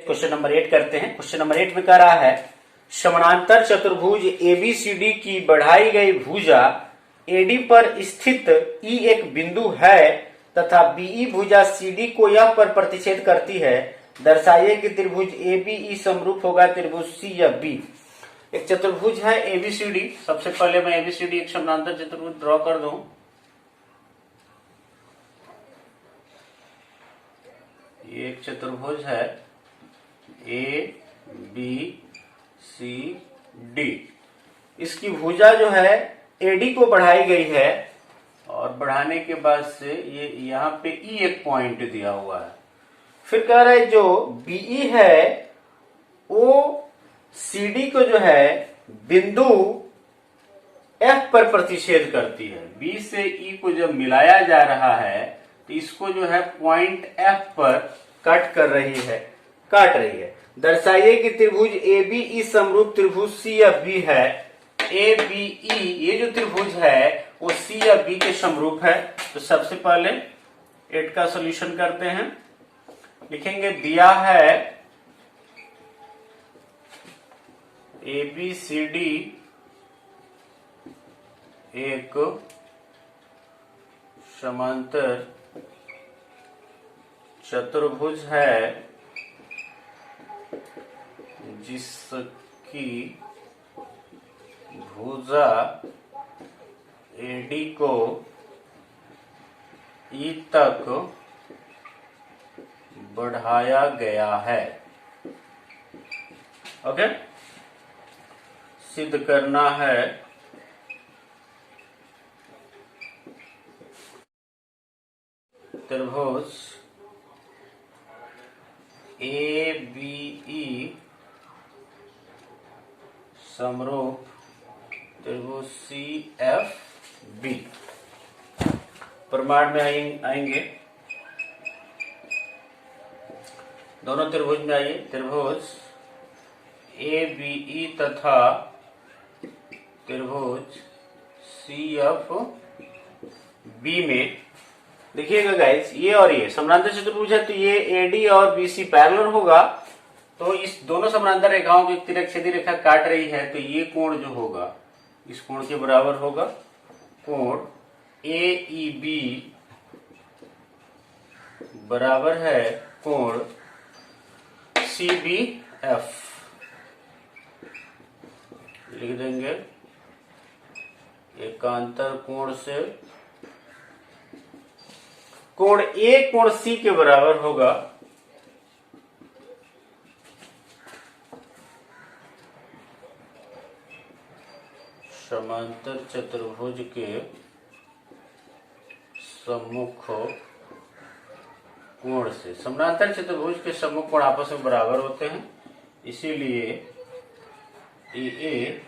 Question number 8 करते हैं। Question number 8 में कह रहा है समानांतर चतुर्भुज एबीसीडी की बढ़ाई गई भुजा एडी पर स्थित ई एक बिंदु है तथा बीई भुजा सीडी को यह पर प्रतिच्छेद करती है। दर्शाइए कि त्रिभुज एबीई समरूप होगा त्रिभुज सी या बी। एक चतुर्भुज है एबीसीडी। सबसे पहले मैं एबीसीडी एक समानांतर चतुर्भुज ड्रॉ कर दूं। ये एक चतुर्भुज है ए बी सी डी। इसकी भुजा जो है एडी को बढ़ाई गई है और बढ़ाने के बाद से ये यहाँ पे ई एक पॉइंट दिया हुआ है। फिर कह रहा है जो बीई है वो सीडी को जो है बिंदु एफ पर प्रतिच्छेद करती है। बी से ई को जब मिलाया जा रहा है तो इसको जो है पॉइंट एफ पर काट रही है। दर्शाइए कि त्रिभुज ए बी ई समरूप त्रिभुज सी या बी है। ए बी ई ये जो त्रिभुज है वो सी या बी के समरूप है। तो सबसे पहले 8 का सॉल्यूशन करते हैं। लिखेंगे दिया है ए बी सी डी एक समांतर चतुर्भुज है जिसकी भुजा एडी को ई तक बढ़ाया गया है। ओके, सिद्ध करना है त्रिभुज ए बी ई समरूप त्रिभुज सी एफ बी। प्रमाण में आएंगे दोनों त्रिभुज में। आइए त्रिभुज ए बी ई तथा त्रिभुज सी एफ बी में देखिएगा गाइस, ये और ये समानांतर चतुर्भुज है तो ये एडी और बीसी पैरेलल होगा। तो इस दोनों समानांतर रेखाओं की तिरक छेदी रेखा काट रही है तो ये कोण जो होगा इस कोण के बराबर होगा। कोण ए ई बी बराबर है कोण सी बी एफ। लिख देंगे एकांतर कोण से कोण ए कोण सी के बराबर होगा समांतर चतुर्भुज के सम्मुख कोण से। समांतर चतुर्भुज के सम्मुख कोण आपस में बराबर होते हैं, इसीलिए ए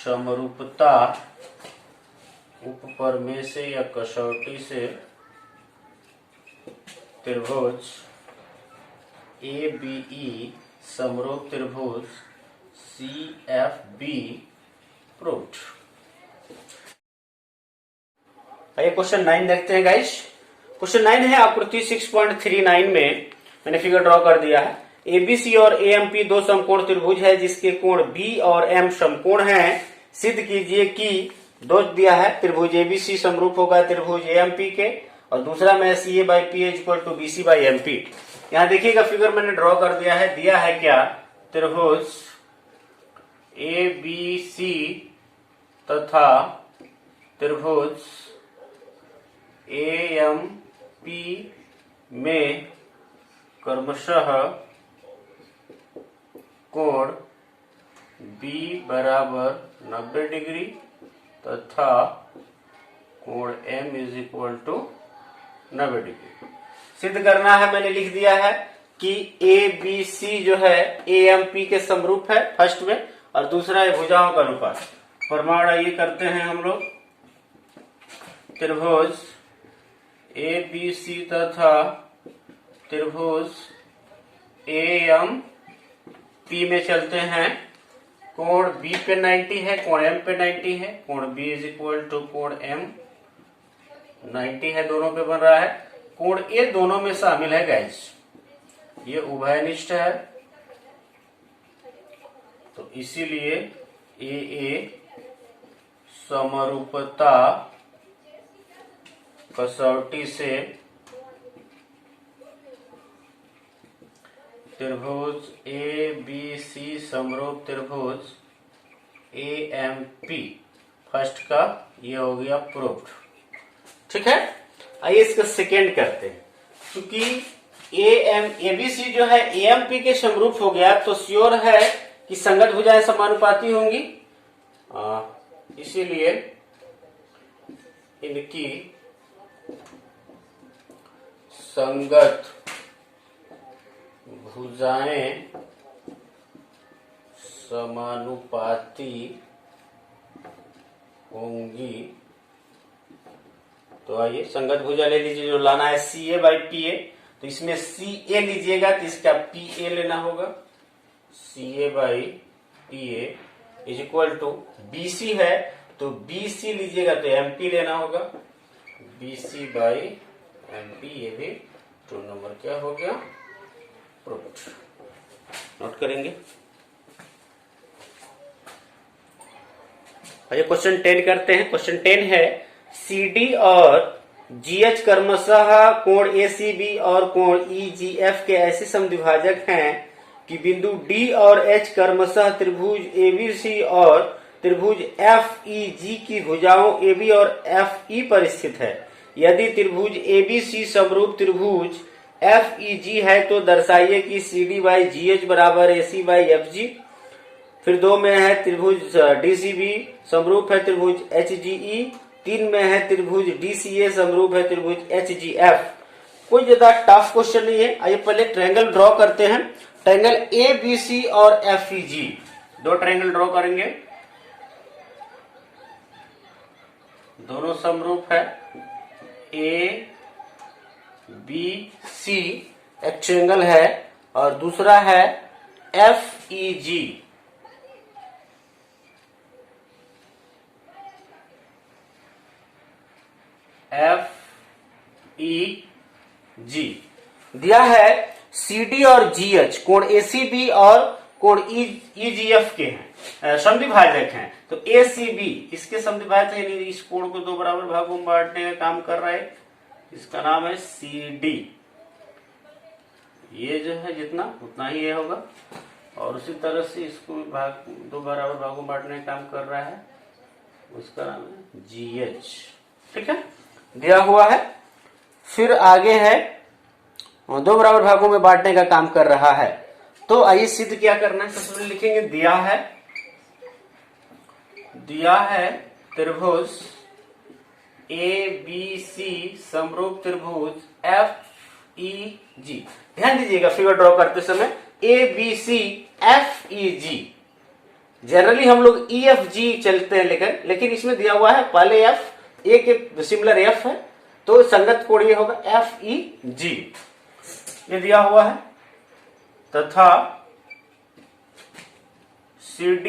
समरूपता उपप्रमेय से या कसौटी से त्रिभुज ए बी ई समरूप त्रिभुज सी एफ बी प्रूव्ड। आइए क्वेश्चन 9 देखते हैं गाइस। क्वेश्चन 9 है आकृति 6.39 में मैंने फिगर ड्रॉ कर दिया है। एबीसी और एएमपी दो समकोण त्रिभुज है जिसके कोण बी और एम समकोण हैं। सिद्ध कीजिए कि दोष दिया है त्रिभुज एबीसी समरूप होगा त्रिभुज एएमपी के और दूसरा में C A by P equal to B C by M P. यहाँ देखिएगा फिगर मैंने ड्रॉ कर दिया है। दिया है क्या, त्रिभुज ए बी सी तथा त्रिभुज ए एम पी में क्रमशः कोण बी बराबर 90 डिग्री तथा कोण M is equal to 90 degree. सिद्ध करना है, मैंने लिख दिया है कि ए बी सी जो है ए एम पी के समरूप है फर्स्ट में और दूसरा है भुजाओं का अनुपात। प्रमाण ये करते हैं हम लोग। त्रिभुज ए बी सी तथा त्रिभुज ए एम पी में चलते हैं। कोण बी पे 90 है, कोण एम पे 90 है। कोण बी इज इक्वल टू कोण एम 90 है, दोनों पे बन रहा है। कोण ए दोनों में शामिल है गाइस। ये उभयनिष्ठ है, तो इसीलिए ए समरूपता कसौटी से त्रिभुज ए बी सी समरूप त्रिभुज AMP फर्स्ट का ये हो गया प्रूफ्ड। ठीक है, आइए इसका सेकेंड करते हैं। क्योंकि ABC जो है AMP के समरूप हो गया तो श्योर है कि संगत भुजाएं समानुपाती होंगी, इसीलिए इनकी संगत भुजाएं समानुपाती होंगी। तो आइए संगत भुजा ले लीजिए, जो लाना है CA/PA, तो इसमें CA लीजिएगा तो इसका PA लेना होगा। CA/PA is equal to BC है तो BC लीजिएगा तो MP लेना होगा। BC/MP, ये भी 2 नंबर क्या हो गया, प्रूफ्ड। नोट करेंगे। आइए क्वेश्चन 10 करते हैं। क्वेश्चन 10 है CD और GH क्रमशः कोण ACB और कोण EGF के ऐसे समद्विभाजक हैं कि बिंदु D और H क्रमशः त्रिभुज ABC और त्रिभुज FEG की भुजाओं AB और FE पर स्थित है। यदि त्रिभुज ABC समरूप त्रिभुज FEG है तो दर्शाइए कि CD/GH बराबर AC/FG। फिर 2 में है त्रिभुज DCB समरूप है त्रिभुज HGE। 3 में है त्रिभुज DCA समरूप है त्रिभुज HGF। कोई ज्यादा टफ क्वेश्चन नहीं है। आइए पहले ट्रायंगल ड्रॉ करते हैं। ट्रायंगल ABC और FEG, 2 ट्रायंगल ड्रॉ करेंगे, दोनों समरूप है। ABC एक ट्रायंगल है और दूसरा है FEG। FEG दिया है CD और GH कोण ACB और कोण EGF के हैं, समद्विभाजक हैं। तो ACB इसके समद्विभाजक है, यानी इस कोण को 2 बराबर भागों में बांटने का काम कर रहा है, इसका नाम है CD। ये जो है जितना उतना ही ये होगा, और उसी तरह से इसको 2 बराबर भागों में बांटने का काम कर रहा है, उसका नाम है GH। ठीक है, दिया हुआ है। फिर आगे है 2 बराबर भागों में बांटने का काम कर रहा है। तो आइए सिद्ध क्या करना है। सबसे पहले लिखेंगे दिया है त्रिभुज ABC समरूप त्रिभुज FEG। ध्यान दीजिएगा फिगर ड्रॉ करते समय ABC FEG, जनरली हम लोग EFG चलते हैं, लेकिन इसमें दिया हुआ है पहले F, A के सिमिलर F है तो संगत कोण ये होगा FEG, ये दिया हुआ है। तथा CD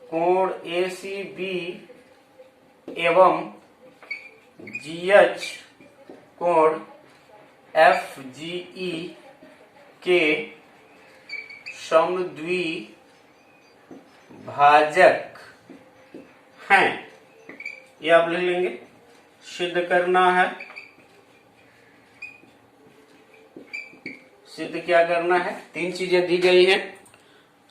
कोण ACB एवं GH कोण FGE के समद्विभाजक हैं, ये आप लिख लेंगे। सिद्ध करना है, सिद्ध क्या करना है, 3 चीजें दी गई हैं,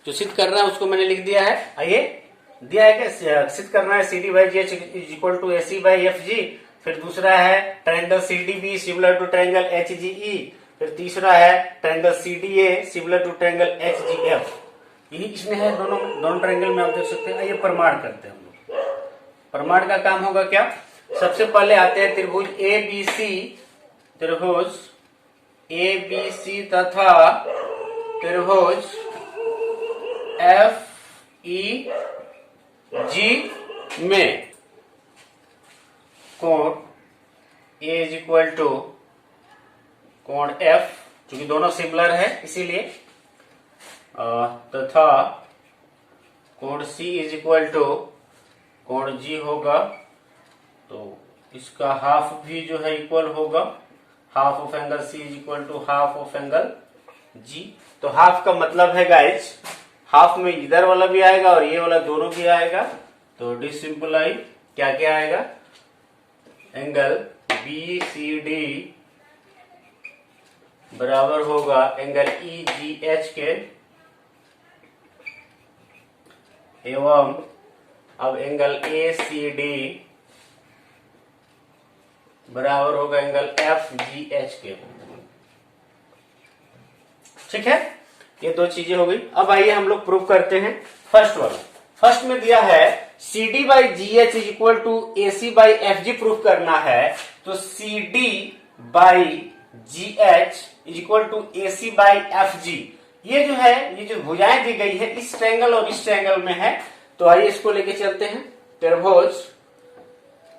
जो सिद्ध करना है उसको मैंने लिख दिया है। आइए दिया है क्या, सिद्ध करना है CD/GH is equal to AC/FG। फिर दूसरा है triangle CDB similar to triangle HGE। फिर तीसरा है triangle CDA similar to triangle HGF। यही इसमें है, दोनों ट्रायंगल में आप देख सकते हैं। आइए प्रमाण करते हैं हम लोग। प्रमाण का काम होगा क्या, सबसे पहले आते हैं त्रिभुज ABC तथा त्रिभुज FEG में कोण A इज इक्वल टू कोण F, क्योंकि दोनों सिमिलर है इसीलिए, तथा कोण C इज इक्वल टू कोण G होगा। तो इसका हाफ भी जो है इक्वल होगा, half of angle C is equal to half of angle G. तो हाफ का मतलब है गाइज, हाफ में इधर वाला भी आएगा और ये वाला दोनों भी आएगा। तो डी सिंपलाई क्या क्या आएगा, एंगल बी सी डी बराबर होगा एंगल ई जी एच के, एवं अब एंगल ए सी डी बराबर होगा एंगल एफ जी एच के। ठीक है, ये दो चीजें हो गई। अब आइए हम लोग प्रूव करते हैं फर्स्ट वाला। फर्स्ट में दिया है C D by G H is equal to A C by F G proof करना है। तो C D by G H is equal to A C by F G. ये जो है, ये जो भुजाएं दी गई है इस ट्रायंगल और इस ट्रायंगल में है। तो आइए इसको लेके चलते हैं। त्रिभुज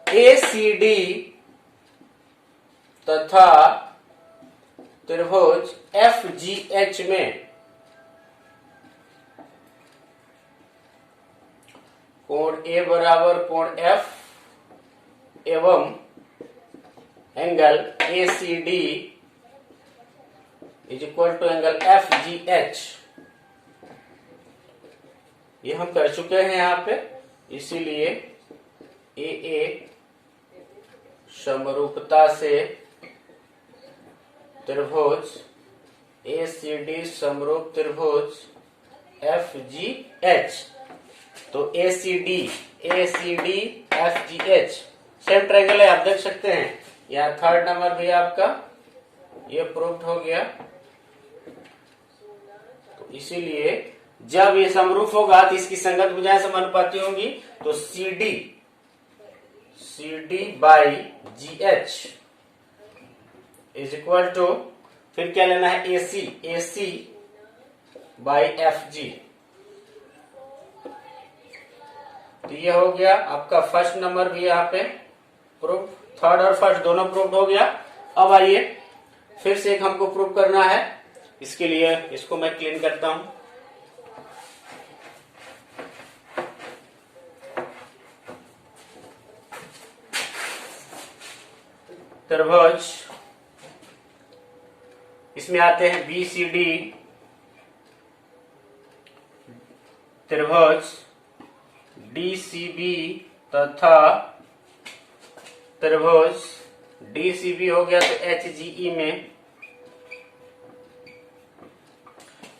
ए सी डी तथा त्रिभुज एफ जी एच में कोण ए बराबर कोण एफ एवं angle A C D is equal to angle F G H. ये हम कर चुके हैं यहां पे, इसीलिए ए समरूपता से त्रिभुज ए सी डी समरूप त्रिभुज एफ जी एच। तो A C D F G H same triangle है, आप देख सकते हैं। यहाँ थर्ड नंबर भी आपका ये प्रूव्ड हो गया। तो इसीलिए जब ये समरूप होगा तो इसकी संगत भुजाएं समानुपाती होंगी। तो C D by G H is equal to, फिर क्या लेना है, ए सी बाई एफ जी। तो ये हो गया आपका फर्स्ट नंबर भी यहाँ पे प्रूफ, थर्ड और फर्स्ट दोनों प्रूफ हो गया। अब आइए फिर से एक हमको प्रूफ करना है, इसके लिए इसको मैं क्लीन करता हूं। त्रिभुज इसमें आते हैं बी सी डी, त्रिभुज डी सी बी तथा त्रिभुज डी सी बी हो गया। तो एच जी ई में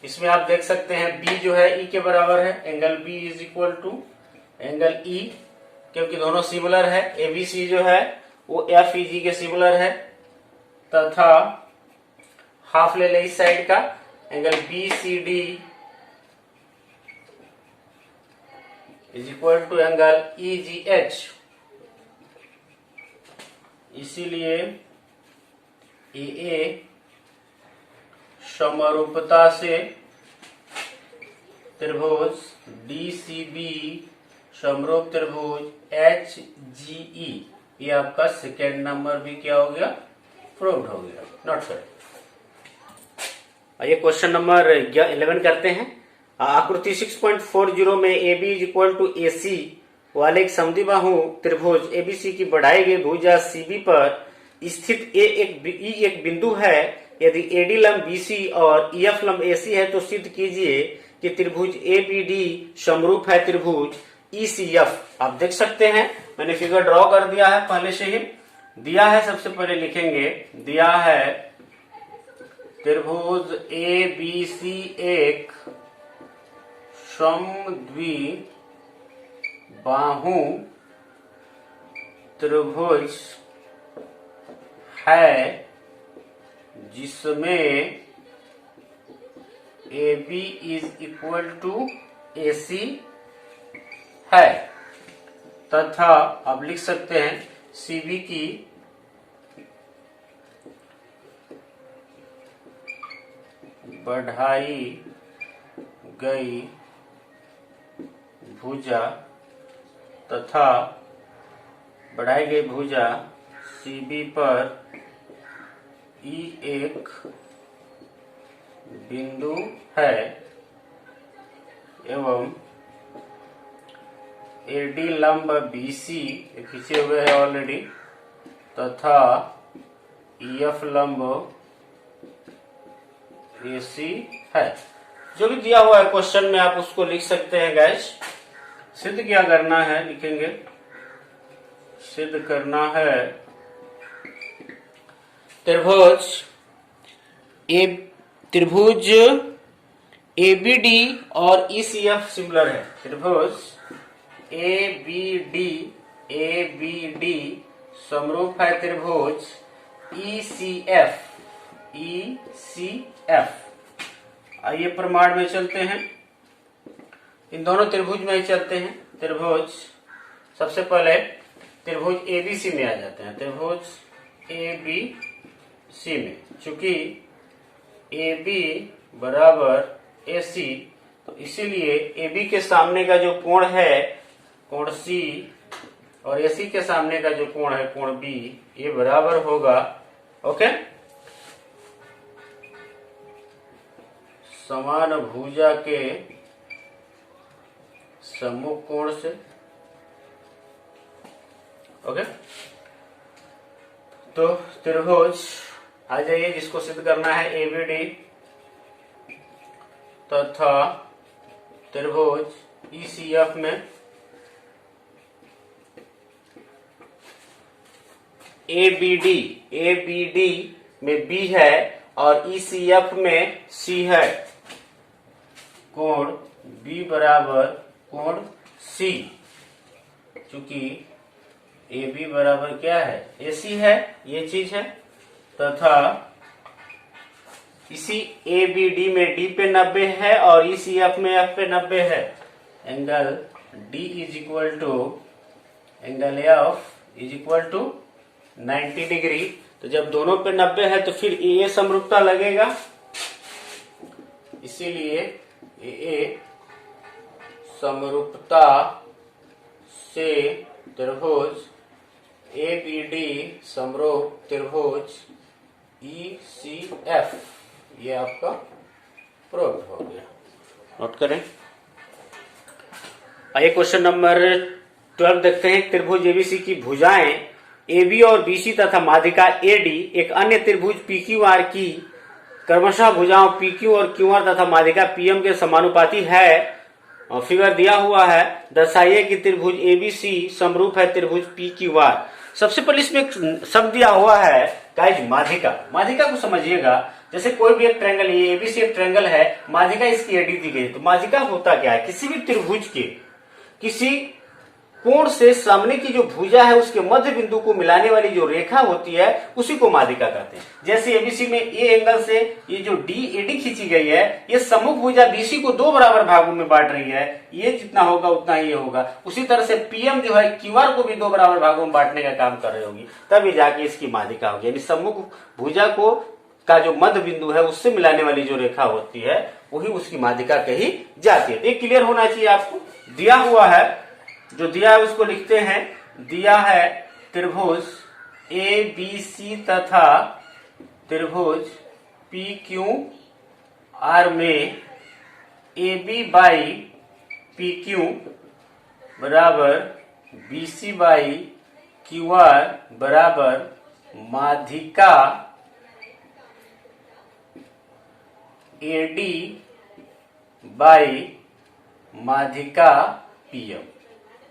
इसमें आप देख सकते हैं बी जो है ई के बराबर है, angle B is equal to angle E, क्योंकि दोनों सिमिलर है। एबीसी जो है वो एफ ई जी के सिमिलर है, तथा हाफ ले ले इस साइड का, angle B C D is equal to angle E G H. इसीलिए ए समरूपता से त्रिभुज डी सी बी समरूप त्रिभुज एच जी ई, ये आपका सेकेंड नंबर भी क्या हो गया, प्रूव्ड हो गया। Not sir. आइए क्वेश्चन नंबर 11 करते हैं। आकृति 6.40 में A B is equal to A C वाले एक समद्विबाहु त्रिभुज एबीसी की बढ़ाई गई भुजा सीबी पर स्थित ई एक बिंदु है। यदि एडी लंब बीसी और ईएफ लंब एसी है तो सिद्ध कीजिए कि त्रिभुज एबीडी समरूप है त्रिभुज ईसीएफ। आप देख सकते हैं मैंने फिगर ड्रॉ कर दिया है, पहले से ही दिया है। सबसे पहले लिखेंगे, दिया है त्रिभुज ए बी सी एक समद्विबाहु त्रिभुज है जिसमें A B is equal to A C है, तथा अब लिख सकते हैं सी बी की बढ़ाई गई भुजा तथा बढ़ाई गई भुजा सीबी पर ई एक बिंदु है एवं एडी लंब बीसी खींचे हुए है ऑलरेडी, तथा ईएफ लंब AC है। जो भी दिया हुआ है क्वेश्चन में आप उसको लिख सकते हैं गाइस। सिद्ध क्या करना है लिखेंगे, सिद्ध करना है त्रिभुज ABD और ECF सिमिलर है। त्रिभुज ABD समरूप है त्रिभुज ECF। आइए प्रमाण में चलते हैं, इन दोनों त्रिभुज में ही चलते हैं। त्रिभुज सबसे पहले त्रिभुज ABC में आ जाते हैं। त्रिभुज ABC में चूंकि AB बराबर AC, तो इसीलिए AB के सामने का जो कोण है कोण C और AC के सामने का जो कोण है कोण B, ये बराबर होगा ओके समान भुजा के सम्मुख कोण से। ओके, तो त्रिभुज आ जाइए, जिसको सिद्ध करना है ABD तथा त्रिभुज ECF में ABD में B है और ECF में C है। कोण B बराबर कोण C, चूंकि AB बराबर क्या है AC है, ये चीज है, तथा इसी ABD में D पे 90 है और ECF में F पे 90 है। Angle D is equal to angle F is equal to 90 degree. तो जब दोनों पे 90 है तो फिर AA समरूपता लगेगा, इसीलिए AA समरूपता से त्रिभुज ABD समरूप त्रिभुज ECF, ये आपका प्रूव हो गया। नोट करें। आइए क्वेश्चन नंबर 12 देखते हैं। त्रिभुज ABC की भुजाएं AB और BC तथा माध्यिका AD एक अन्य त्रिभुज PQR की क्रमशः भुजाओं PQ और QR तथा माध्यिका PM के समानुपाती है। और फिगर दिया हुआ है, दर्शाइए कि त्रिभुज ABC समरूप है त्रिभुज PQR। सबसे पहले इसमें एक शब्द दिया हुआ है गाइस माध्यिका। माध्यिका को समझिएगा, जैसे कोई भी एक ट्रायंगल, ये ABC एक ट्रायंगल है, माध्यिका इसकी AD दी गई। तो माध्यिका होता क्या है, किसी भी त्रिभुज के किसी कोण से सामने की जो भुजा है उसके मध्य बिंदु को मिलाने वाली जो रेखा होती है उसी को माध्यिका कहते हैं। जैसे ABC में A एंगल से ये जो AD खींची गई है, ये सम्मुख भुजा BC को दो बराबर भागों में बांट रही है, ये जितना होगा उतना ये होगा। उसी तरह से PM जो है QR को भी दो बराबर भागों में बांटने का काम कर रही होगी, तभी जाके इसकी माध्यिका होगी। यानी सम्मुख भुजा को का जो मध्य बिंदु है उससे मिलाने वाली जो रेखा होती है वही उसकी माध्यिका कही जाती है। ये क्लियर होना चाहिए आपको। दिया हुआ है, जो दिया है उसको लिखते हैं। दिया है त्रिभुज ABC तथा त्रिभुज PQR में AB बाई PQ बराबर BC बाई QR बराबर माध्यिका AD बाई माध्यिका PM।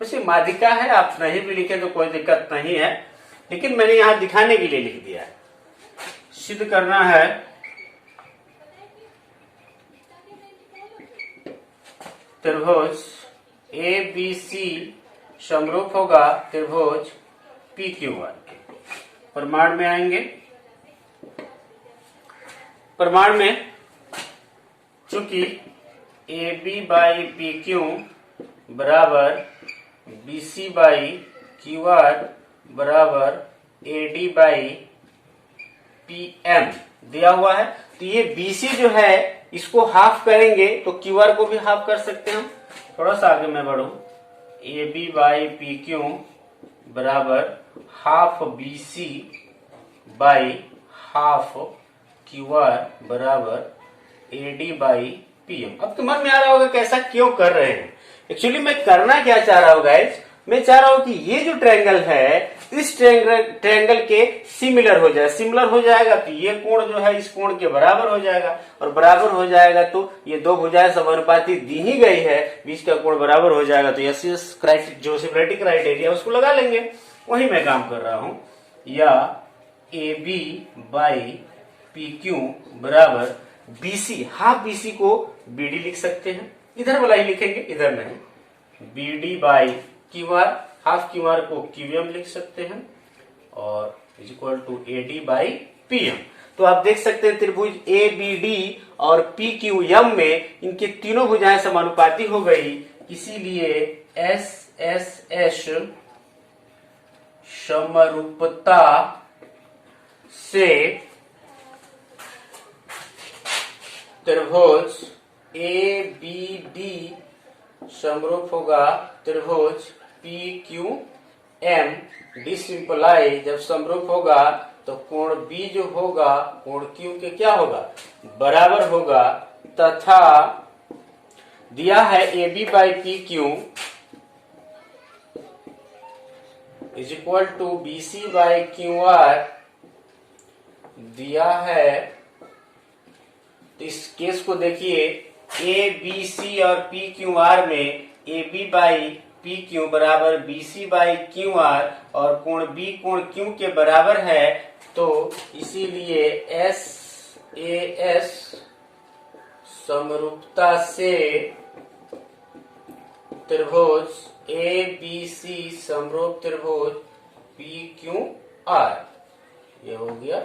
वैसे माध्यिका है, आप नहीं भी लिखे तो कोई दिक्कत नहीं है, लेकिन मैंने यहां दिखाने के लिए लिख दिया है। सिद्ध करना है त्रिभुज ABC समरूप होगा त्रिभुज PQR के। प्रमाण में आएंगे। प्रमाण में चूंकि AB बाई PQ बराबर BC बाई QR बराबर AD बाई PM दिया हुआ है, तो ये BC जो है इसको हाफ करेंगे तो QR को भी हाफ कर सकते हैं हम। थोड़ा सा आगे मैं बढ़ूं, AB बाई PQ बराबर half BC by half QR बराबर AD बाई PM। अब तो मन में आ रहा होगा कैसा क्यों कर रहे हैं। एक्चुअली मैं करना क्या चाह रहा हूं गाइस, मैं चाह रहा हूं कि ये जो ट्रायंगल है इस ट्रायंगल के सिमिलर हो जाए। सिमिलर हो जाएगा तो ये कोण जो है इस कोण के बराबर हो जाएगा, और बराबर हो जाएगा तो ये दो भुजाएं समानुपाती दी ही गई है, बीच का कोण बराबर हो जाएगा, तो एस जो सिमिलरिटी क्राइटेरिया उसको लगा लेंगे। वही मैं काम कर रहा हूं, या A B by P Q बराबर बीसी, हाफ बीसी को बीडी लिख सकते हैं, इधर वाला ही लिखेंगे, इधर नहीं, BD by Q R, half Q R को क्यूएम लिख सकते हैं, और is equal to AD by PM. तो आप देख सकते हैं त्रिभुज ए बी डी और पी क्यू एम में इनके तीनों भुजाएं समानुपाती हो गई, इसीलिए एस एस एस समरूपता से त्रिभुज ए बी डी समरूप होगा त्रिभुज पी क्यू एम। डी सिंपलाई जब समरूप होगा तो कोण बी जो होगा कोण क्यू के क्या होगा, बराबर होगा, तथा दिया है A B by P Q is equal to B C by Q R दिया है। तो इस केस को देखिए, ए बी सी और पी क्यू आर में A B by P Q बराबर B C by Q R, और कोण बी कोण क्यू के बराबर है, तो इसीलिए एस ए एस समरूपता से त्रिभुज ए बी सी समरूप त्रिभुज पी क्यू आर, ये हो गया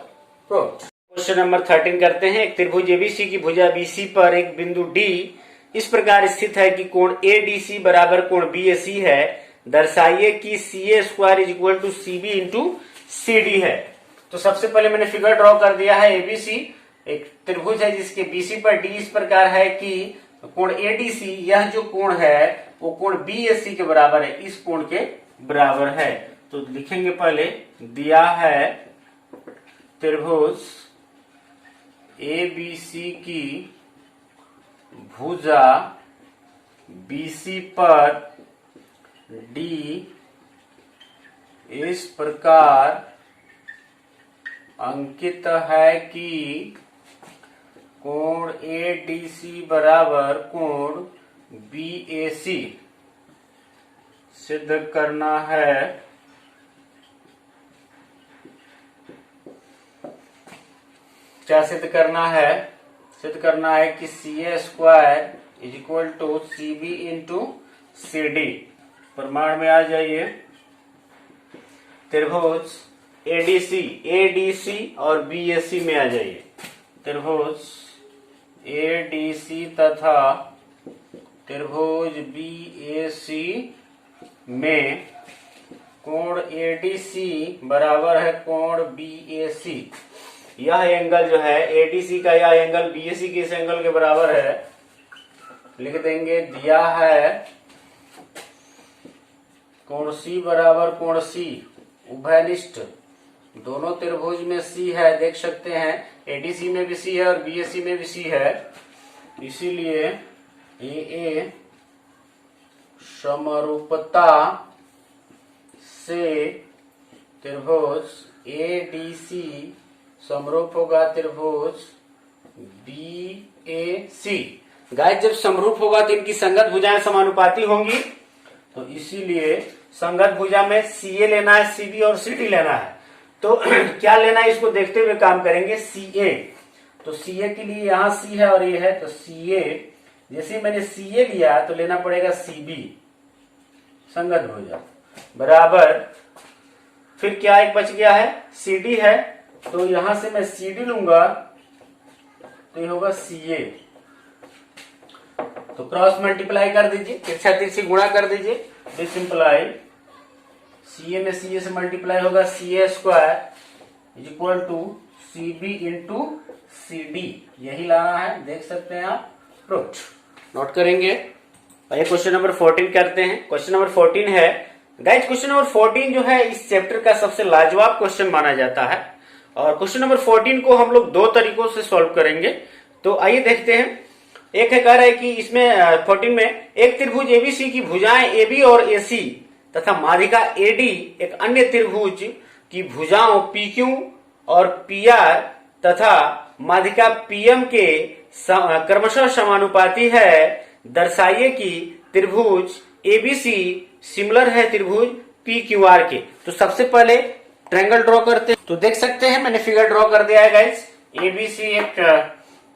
प्रूफ। क्वेश्चन नंबर 13 करते हैं। एक त्रिभुज एबीसी की भुजा बीसी पर एक बिंदु डी इस प्रकार स्थित है कि कोण एडीसी बराबर कोण बीएसी है। दर्शाइए कि C A square is equal to C B into C D है। तो सबसे पहले मैंने फिगर ड्रॉ कर दिया है। एबीसी एक त्रिभुज है जिसके बीसी पर डी इस प्रकार है कि कोण एडीसी, यह जो कोण है वो कोण बीएसी के बराबर है, इस कोण के बराबर है। तो लिखेंगे पहले, दिया है त्रिभुज एबीसी की भुजा बीसी पर डी इस प्रकार अंकित है कि कोण एडीसी बराबर कोण बीएसी सिद्ध करना है। क्या सिद्ध करना है? सिद्ध करना है कि C A square is equal to C B into C D. प्रमाण में आ जाइए, त्रिभुज एडीसी और बीएसी में आ जाइए। त्रिभुज एडीसी तथा त्रिभुज बीएसी में कोण एडीसी बराबर है कोण बीएसी। यह एंगल जो है एडीसी का, यह एंगल बीएसी के इस एंगल के बराबर है। लिख देंगे, दिया है कोण सी बराबर कोण सी उभयनिष्ठ, दोनों त्रिभुज में सी है, देख सकते हैं एडीसी में भी सी है और बीएसी में भी सी है, इसीलिए ए समरूपता से त्रिभुज एडीसी समरूप होगा त्रिभुज बीएसी। गाइस, जब समरूप होगा तो इनकी संगत भुजाएं समानुपाती होंगी, तो इसीलिए संगत भुजा में सीए लेना है, सीबी और सीडी लेना है। तो क्या लेना है इसको देखते हुए काम करेंगे। सीए, तो सीए के लिए यहाँ सी है और ये है, तो सीए जैसे मैंने सीए लिया तो लेना पड़ेगा सीबी संगत भुजा बराबर, फिर क्या एक बच गया है सीडी है, तो यहां से मैं सीडी लूंगा तो ये होगा सीए। तो क्रॉस मल्टीप्लाई कर दीजिए, तिरछा तिरछी गुणा कर दीजिए, डिसिंप्लाई सीए में सीए से मल्टीप्लाई होगा CA square is equal to CB into CD, यही लाना है, देख सकते हैं आप। प्रूफ नोट करेंगे। आइए क्वेश्चन नंबर 14 करते हैं। क्वेश्चन नंबर 14 है गाइस, क्वेश्चन नंबर 14 जो है इस चैप्टर का सबसे लाजवाब क्वेश्चन माना जाता है, और क्वेश्चन नंबर 14 को हम लोग दो तरीकों से सॉल्व करेंगे। तो आइए देखते हैं। एक है कह रहा है कि इसमें 14 में एक त्रिभुज एबीसी की भुजाएं एबी और एसी तथा माध्यिका एडी एक अन्य त्रिभुज की भुजाओं PQ और PR तथा माध्यिका PM के क्रमशः समानुपाती है, दर्शाइए कि त्रिभुज ABC सिमिलर है त्रिभुज PQR के। तो सबसे पहले ट्रायंगल ड्रॉ करते हैं। तो देख सकते हैं मैंने फिगर ड्रॉ कर दिया है गाइस। ABC एक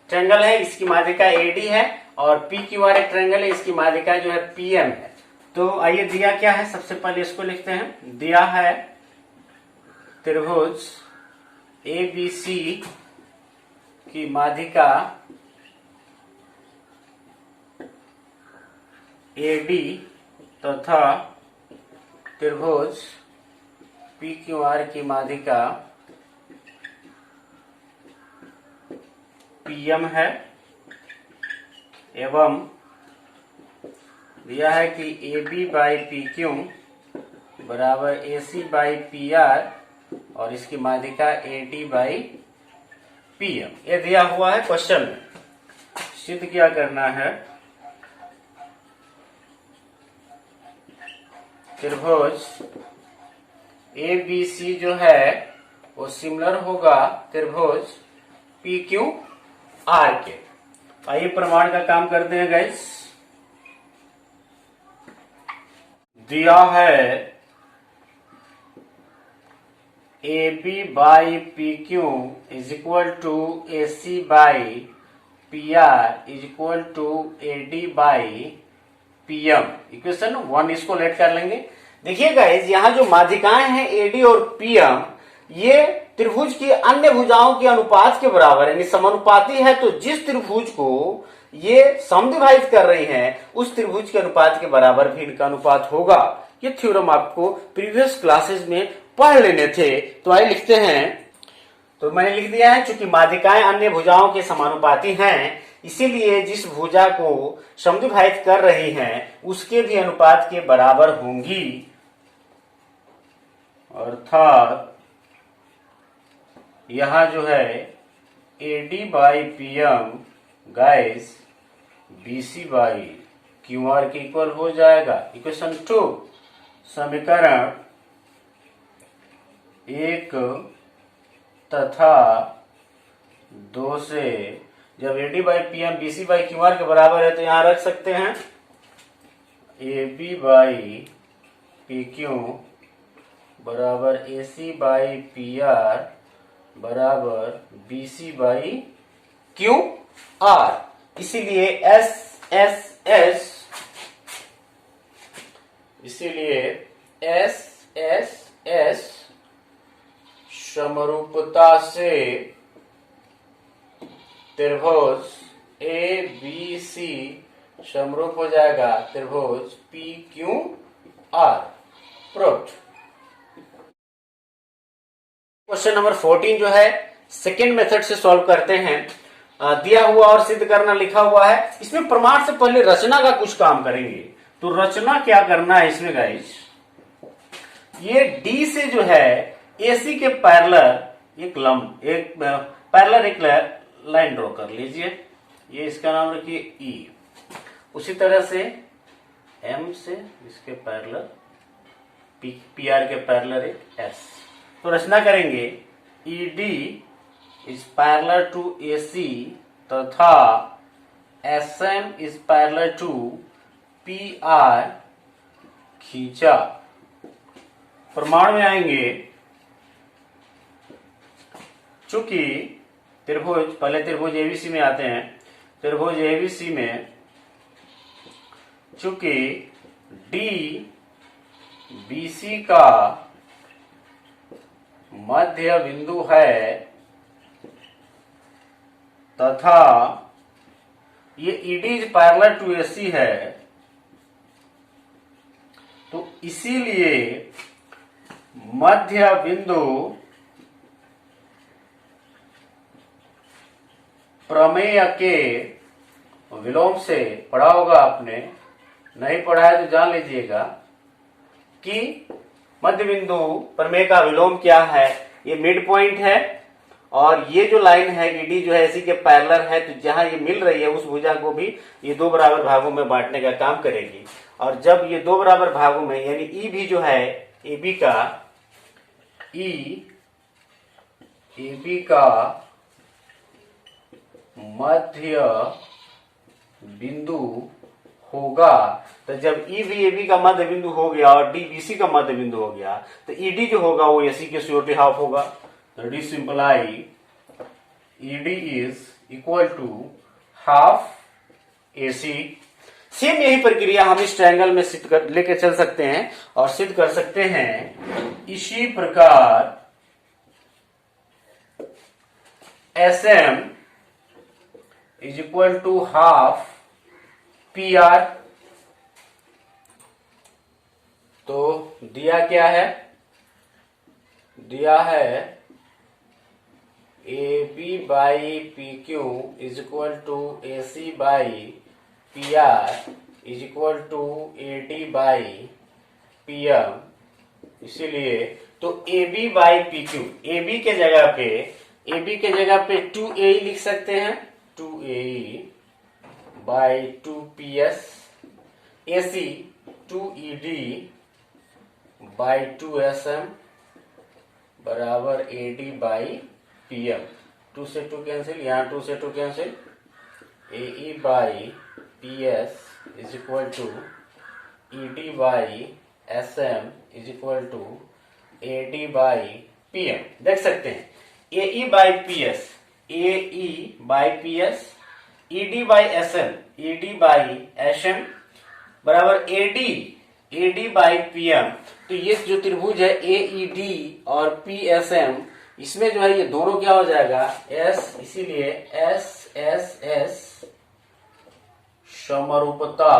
ट्रायंगल है, इसकी माध्यिका AD है, और PQR एक ट्रायंगल है, इसकी माध्यिका जो है PM है। तो आइए दिया क्या है, सबसे पहले इसको लिखते हैं। दिया है त्रिभुज ABC की माध्यिका AD तथा त्रिभुज PQR की माध्यिका PM है, एवं दिया है कि AB बाई PQ बराबर AC बाई PR और इसकी माध्यिका AD बाई PM। ये दिया हुआ है क्वेश्चन में। सिद्ध क्या करना है, त्रिभुज ABC जो है वो सिमिलर होगा त्रिभुज PQR के। आइए प्रमाण का काम करते हैं गाइस। दिया है AB by PQ is equal to AC by PR is equal to AD by PM। Equation 1 इसको लेट कर लेंगे। देखिए गाइस, यहाँ जो माध्यिकाएं हैं AD और PM, ये त्रिभुज की अन्य भुजाओं के अनुपात के बराबर यानी समानुपाती है। तो जिस त्रिभुज को ये समद्विभाजित कर रही हैं, उस त्रिभुज के अनुपात के बराबर भी इनका अनुपात होगा। ये थ्योरम आपको प्रीवियस क्लासेस में पढ़ लेने थे। तो आइए लिखते हैं। तो मैंने लिख दिया है, चूंकि माध्यिकाएं अन्य भुजाओं के समानुपाती हैं, इसीलिए जिस भुजा को समद्विभाजित कर रही हैं उसके भी अनुपात के बराबर होंगी, अर्थात यहां जो है AD by PM guys BC by QR के इक्वल हो जाएगा। इक्वेशन 2 समीकरण 1 तथा 2 से जब AD by PM BC by QR के बराबर है तो यहां रख सकते हैं AB बाई PQ बराबर AC बाई PR बराबर BC बाई QR। इसीलिए SSS समरूपता से त्रिभुज ABC समरूप हो जाएगा त्रिभुज PQR। प्रूव्ड। क्वेश्चन नंबर 14 जो है सेकेंड मेथड से सॉल्व करते हैं। दिया हुआ और सिद्ध करना लिखा हुआ है। इसमें प्रमाण से पहले रचना का कुछ काम करेंगे। तो रचना क्या करना है इसमें गाइस, ये D से जो है AC के पैरेलल एक लाइन ड्रॉ कर लीजिए। ये इसका नाम रखिए E। उसी तरह से M से इसके पैरेलल PR के पैरेलल एक S। तो रचना करेंगे ED is parallel to AC तथा SM is parallel to PR खींचा। प्रमाण में आएंगे, चूंकि त्रिभुज पहले त्रिभुज ABC में आते हैं। त्रिभुज ABC में चूंकि D BC का मध्य बिंदु है तथा ये ED is parallel to AC है, तो इसीलिए मध्य बिंदु प्रमेय के विलोम से पढ़ा होगा आपने, नहीं पढ़ा है तो जान लीजिएगा कि मध्य बिंदु प्रमेय का विलोम क्या है। ये मिड पॉइंट है और ये जो लाइन है ईडी जो है इसी के पैरेलल है, तो जहां ये मिल रही है उस भुजा को भी ये दो बराबर भागों में बांटने का काम करेगी। और जब ये दो बराबर भागों में यानी ई भी जो है एबी का मध्य बिंदु होगा, तो जब ई भी एबी का मध्य बिंदु हो गया और डी बीसी का मध्य बिंदु हो गया, तो ईडी जो होगा वो एसी के श्योरली हाफ होगा। तो D simply ED is equal to half AC. Same यही प्रक्रिया हम इस ट्रायंगल में सिद्ध कर लेके चल सकते हैं और सिद्ध कर सकते हैं इसी प्रकार SM is equal to half PR। तो दिया क्या है, दिया है AB by PQ is equal to AC by PR is equal to AD by PM। इसीलिए तो AB बाई PQ, AB के जगह पे 2AE लिख सकते हैं, 2AE by 2PS, AC 2ED by 2SM बराबर AD बाई PM। 2 से 2 कैंसिल, यहाँ 2 से 2 cancel, AE by PS is equal to ED by SM is equal to AD by PM। देख सकते हैं AE by PS, AE by PS, ED by SM, ED by SM बराबर AD by PM। तो ये जो त्रिभुज है AED और PSM, इसमें जो है ये दोनों क्या हो जाएगा S, इसीलिए SSS समरूपता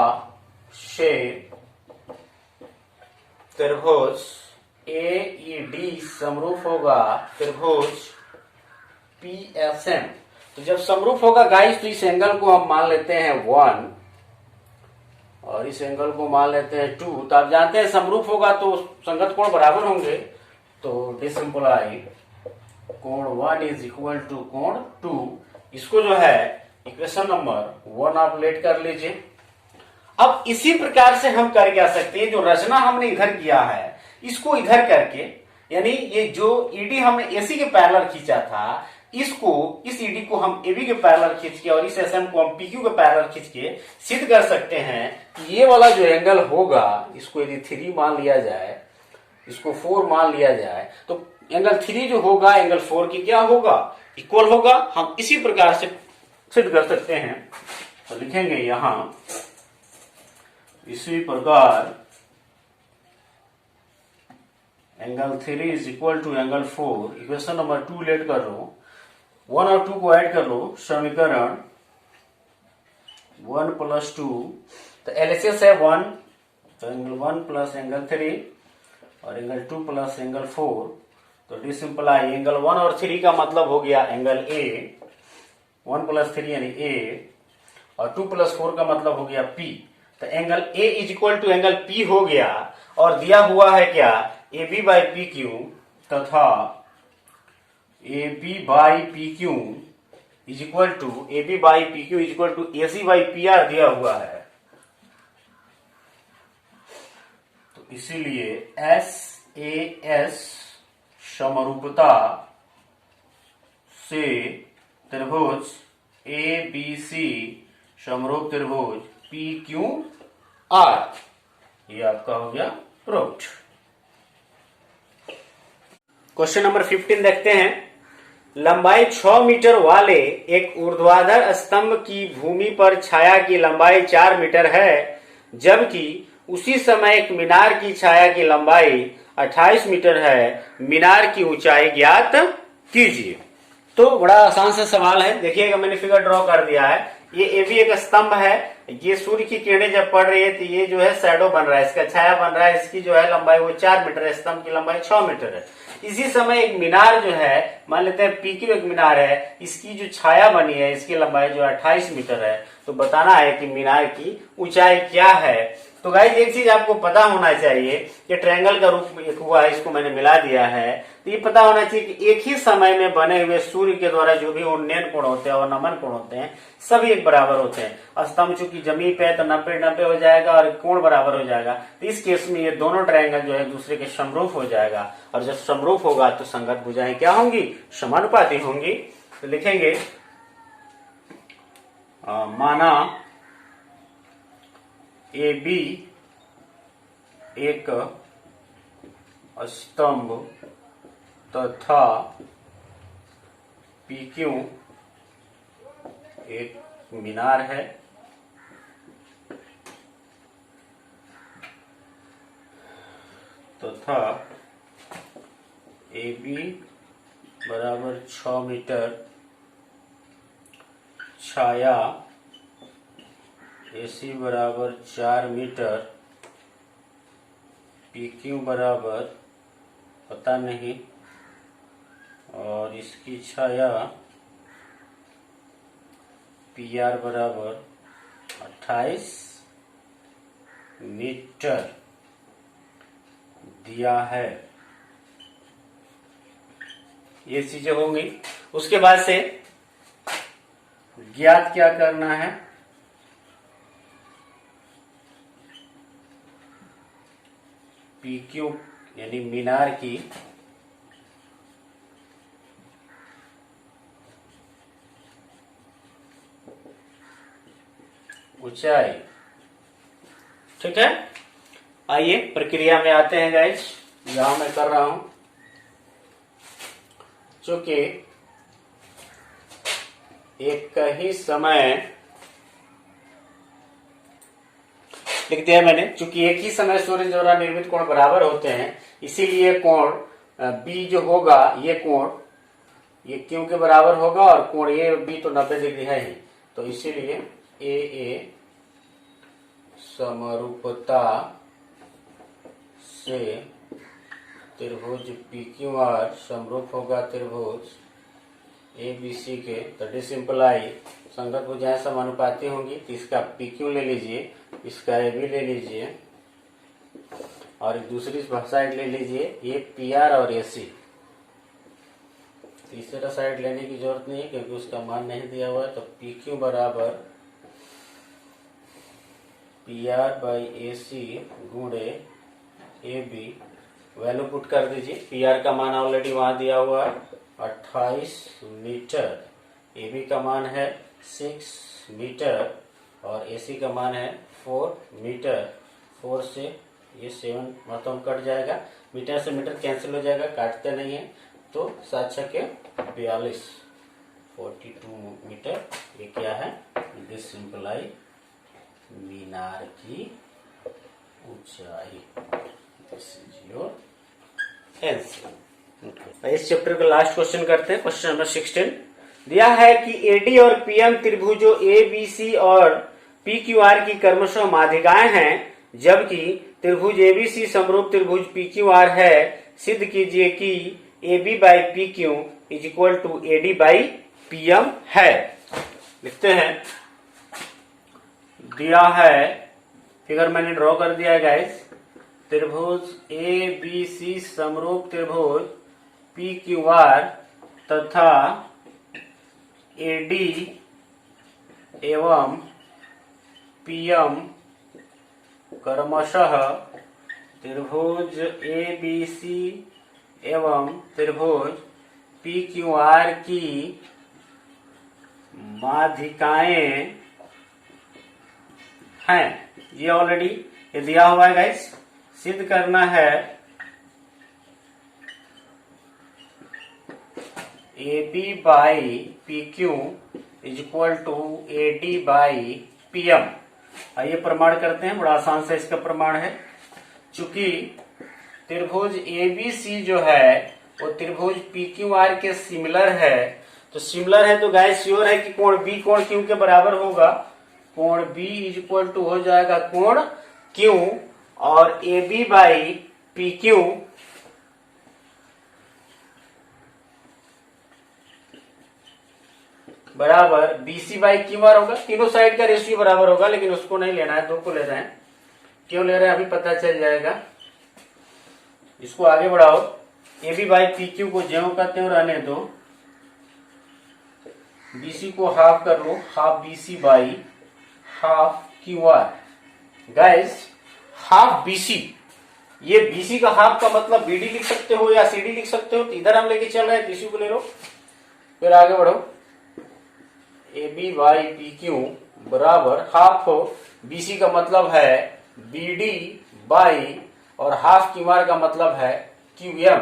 से त्रिभुज AED समरूप होगा त्रिभुज PSM। तो जब समरूप होगा गाइस, तो इस एंगल को हम मान लेते हैं 1 और इस एंगल को मान लेते हैं 2। तो आप जानते हैं समरूप होगा तो संगत कोण बराबर होंगे। तो डिसिंपलाई कोण 1 इज इक्वल टू कोण 2। इसको जो है इक्वेशन नंबर 1 आप लेट कर लीजिए। अब इसी प्रकार से हम कर क्या सकते हैं, जो रचना हमने इधर किया है इसको इधर करके, यानी ये जो ईडी हमने एसी के पैरेलल खींचा था, इसको इस ईडी को हम एबी के पैरेलल खींच के और इस एसएम को हम पीक्यू के पैरेलल खींच के सिद्ध कर सकते हैं कि ये वाला जो एंगल होगा, इसको यदि 3 मान लिया जाए, इसको 4 मान लिया जाए, तो एंगल 3 जो होगा एंगल 4 की क्या होगा, इक्वल होगा। हम इसी प्रकार से सिद्ध कर सकते हैं। तो लिखेंगे यहां इसी प्रकार angle 3 is equal to angle 4। Equation number 2 let कर लो, 1 और 2 को ऐड कर लो, समीकरण 1 प्लस 2, तो एलएचएस है 1, तो एंगल 1 प्लस एंगल 3 और एंगल 2 प्लस एंगल 4। तो डिसिंपलाई एंगल 1 और 3 का मतलब हो गया एंगल ए, 1 प्लस 3 यानी ए, और 2 प्लस 4 का मतलब हो गया पी। तो angle A is equal to angle P हो गया, और दिया हुआ है क्या, A B by P Q तथा A B by P Q is equal to A B by P Q is equal to A C by P R दिया हुआ है। तो इसीलिए एस ए एस समरूपता से त्रिभुज ए बी सी समरूप त्रिभुज पी क्यू आर, ये आपका हो गया प्रूव्ड। क्वेश्चन नंबर 15 देखते हैं। लंबाई 6 मीटर वाले एक ऊर्ध्वाधर स्तंभ की भूमि पर छाया की लंबाई 4 मीटर है, जबकि उसी समय एक मीनार की छाया की लंबाई 28 मीटर है। मीनार की ऊंचाई ज्ञात कीजिए। तो बड़ा आसान सा सवाल है, देखिएगा मैंने फिगर ड्रॉ कर दिया है। ये भी एक स्तंभ है, ये सूर्य की किरणें जब पड़ रही है तो ये जो है शैडो बन रहा है, इसका छाया बन रहा है। इसकी जो है लंबाई वो 4 मीटर है, स्तंभ की लंबाई 6 मीटर है। इसी समय एक मीनार जो है, मान लेते हैं पीक्यू एक मीनार है, इसकी जो छाया बनी है इसकी लंबाई जो 28 मीटर है। तो बताना है कि मीनार की ऊंचाई क्या है। तो गाइस एक चीज आपको पता होना चाहिए कि ट्रायंगल का रूप एक हुआ है, इसको मैंने मिला दिया है, तो ये पता होना चाहिए कि एक ही समय में बने हुए सूर्य के द्वारा जो भी उन्नयन कोण होते हैं और नमन कोण होते हैं सभी एक बराबर होते हैं। स्तंभ चूंकि जमीन पे है तो 90-90 हो जाएगा और कोण बराबर हो जाएगा। तो इस केस में ये दोनों ट्रायंगल जो है दूसरे के समरूप हो जाएगा, और जब समरूप होगा तो संगत भुजाएं क्या होंगी, समानुपाती होंगी। तो लिखेंगे माना ए बी एक स्तंभ तथा पी क्यू एक मीनार है, तथा ए बी बराबर 6 मीटर छाया, AC बराबर 4 मीटर, PQ बराबर पता नहीं, और इसकी छाया PR बराबर 28 मीटर दिया है। ये चीजें होंगी। उसके बाद से ज्ञात क्या करना है, PQ यानी मीनार की ऊंचाई। ठीक है, आइए प्रक्रिया में आते हैं गाइस। यहां मैं कर रहा हूं, चूंकि एक ही समय लिख दिया मैंने, चूंकि एक ही समय सूर्य द्वारा निर्मित कोण बराबर होते हैं, इसीलिए कोण बी जो होगा ये कोण ये क्यू के बराबर होगा, और कोण ए बी तो 90 डिग्री है ही, तो इसीलिए ए समरूपता से त्रिभुज PQR समरूप होगा त्रिभुज ABC के। तो डिसिम्पलाई संगत भुजाएं समानुपाती होंगी, तो इसका PQ ले लीजिए, इसका AB ले लीजिए, और दूसरी साइड ले लीजिए ये PR और AC। तीसरा साइड लेने की जरूरत नहीं है क्योंकि उसका मान नहीं दिया हुआ है। तो PQ बराबर PR बाई AC गुणे AB, वैल्यू पुट कर दीजिए। PR का मान ऑलरेडी वहां दिया हुआ है 28 मीटर, AB का मान है 6 मीटर, और AC का मान है 4 मीटर। 4 से ये 7 मतलब कट जाएगा, मीटर से मीटर कैंसिल हो जाएगा, काटते नहीं है, तो 7 के 42 42 मीटर। ये क्या है, दिस सिंपलाई मीनार की ऊंचाई। This is your answer. इस चैप्टर का लास्ट क्वेश्चन करते हैं, क्वेश्चन नंबर 16। दिया है कि AD और PM त्रिभुजों ABC और PQR की क्रमशः माध्यिकाएं हैं, जबकि त्रिभुज ABC समरूप त्रिभुज PQR है। सिद्ध कीजिए कि AB by PQ is equal to AD by PM है। लिखते हैं, दिया है, फिगर मैंने ड्रॉ कर दिया है गाइस। त्रिभुज ABC समरूप त्रिभुज PQR तथा AD एवं PM क्रमशः त्रिभुज ABC एवं त्रिभुज PQR की माध्यिकाएं हैं। ये ऑलरेडी ये दिया हुआ है गाइस। सिद्ध करना है AB by PQ is equal to AD by PM। आइए प्रमाण करते हैं, बड़ा आसान से इसका प्रमाण है। चूंकि त्रिभुज ABC जो है वो त्रिभुज PQR के सिमिलर है, तो सिमिलर है तो गाइस श्योर है कि कोण B कोण Q के बराबर होगा। कोण B इज इक्वल टू हो जाएगा कोण Q, और AB बाई PQ बराबर BC बाई QR होगा। तीनों साइड का रेशियो बराबर होगा, लेकिन उसको नहीं लेना है, दो को ले रहे हैं। क्यों ले रहे हैं अभी पता चल जाएगा। इसको आगे बढ़ाओ, A B by P Q को ज्यों का त्यों रहने दो, बीसी को हाफ कर लो, half BC by half Q R. Guys half BC, ये बीसी का हाफ का मतलब बीडी लिख सकते हो या सीडी लिख सकते हो, तो इधर हम लेके चल रहे हैं, बीसी को ले लो। फिर आगे बढ़ो, A B by P Q बराबर हाफ हो, बीसी का मतलब है बीडी बाई और हाफ क्यू आर का मतलब है क्यू एम।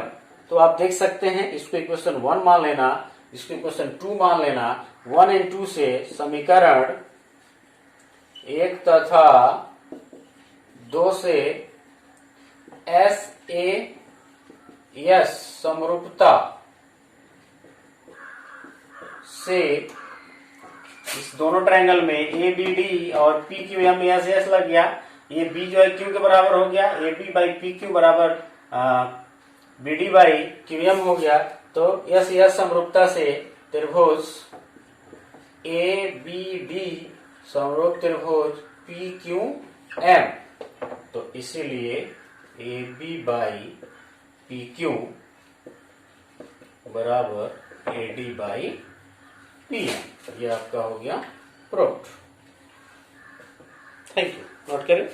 तो आप देख सकते हैं, इसको इक्वेशन 1 मान लेना, इसको इक्वेशन 2 मान लेना। 1 और 2 से समीकरण 1 तथा 2 से एस ए एस समरूपता से इस दोनों ट्रायंगल में ए बी डी और P Q M S S लग गया, ये बी जो है क्यू के बराबर हो गया, A B by P Q बराबर B D by Q M हो गया। तो एस एस समरूपता से त्रिभुज ए बी डी समरूप त्रिभुज पी क्यू एम, तो इसीलिए A B by P Q बराबर A D by P M, ये आपका हो गया प्रूफ। Thank you. नोट करें।